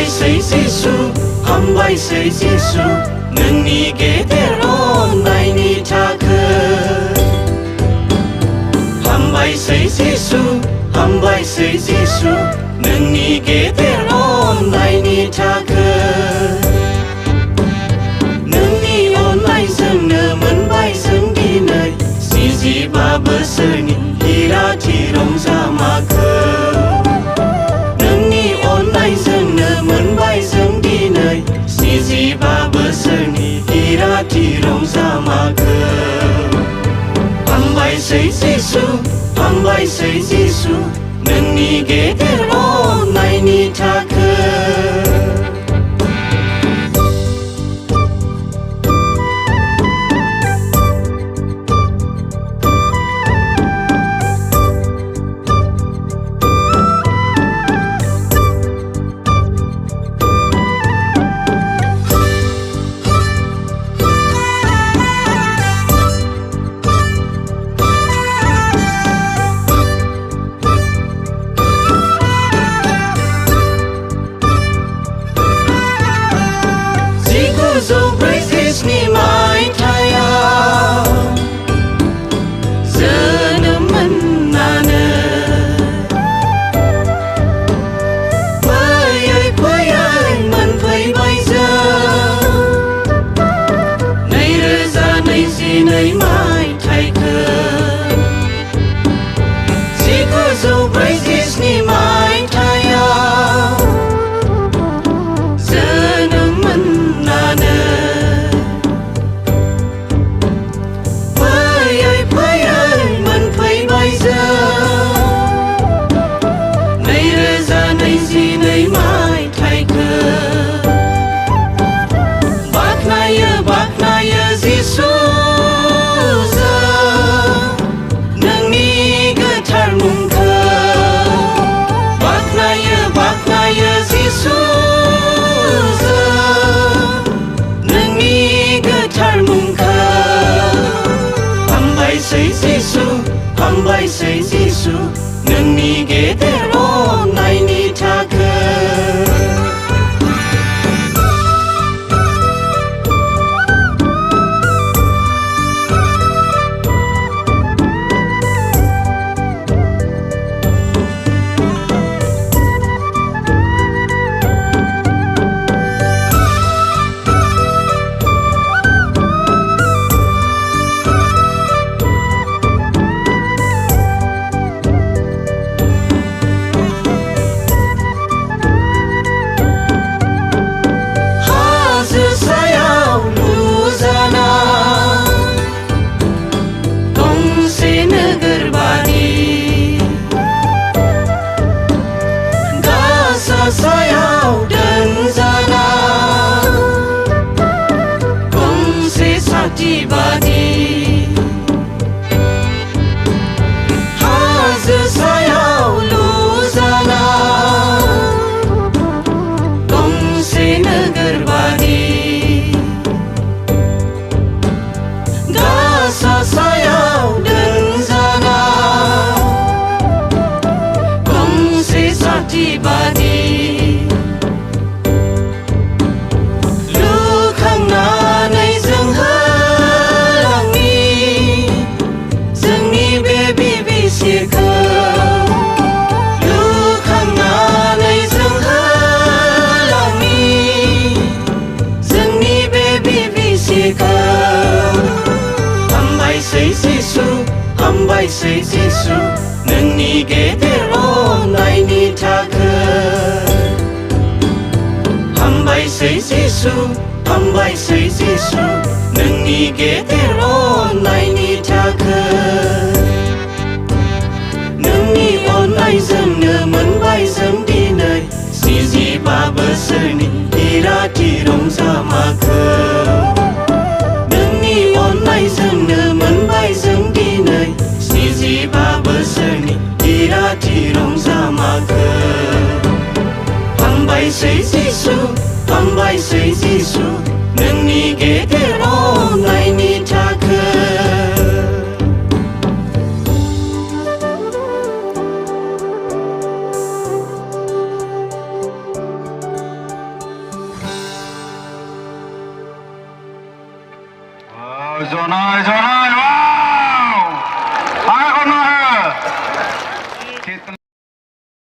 जिसु हामबायसै जिसु नोंनि गेदेर अननायनि थाखाय हामबायसै जिसु हामबायसै जिसु नोंनि गेदेर अननायनि थाखाय नोंनि अननायजोंनो मोनबाय जों दिनै 45 बोसोरनि हिराथि रंजामाखौ नोंनि अननायजोंनो मोनबाय जों दिनै 45 बोसोरनि हिराथि रंजामाखौ हामबायसै जिसु हामबायसै जिसु नोंनि गेदेर अननायनि थाखाय हामबायसै जिसु नोंनि गेदेर अननायनि थाखाय हामबायसै जिसु नोंनि गेदेर अननायनि थाखाय हामबायसै जिसु हामबायसै जिसु नोंनि गेदेर अननायनि थाखाय नोंनि अननायजोंनो मोनबाय जों दिनै 45 बोसोरनि हिराथि रंजामाखौ नोंनि अननायजोंनो मोनबाय जों दिनै 45 बोसोरनि हिराथि रंजामाखौ हामबायसै जिसु हामबायसै जिसु नोंनि गेदेर अननायनि थाखाय जनाय जनाय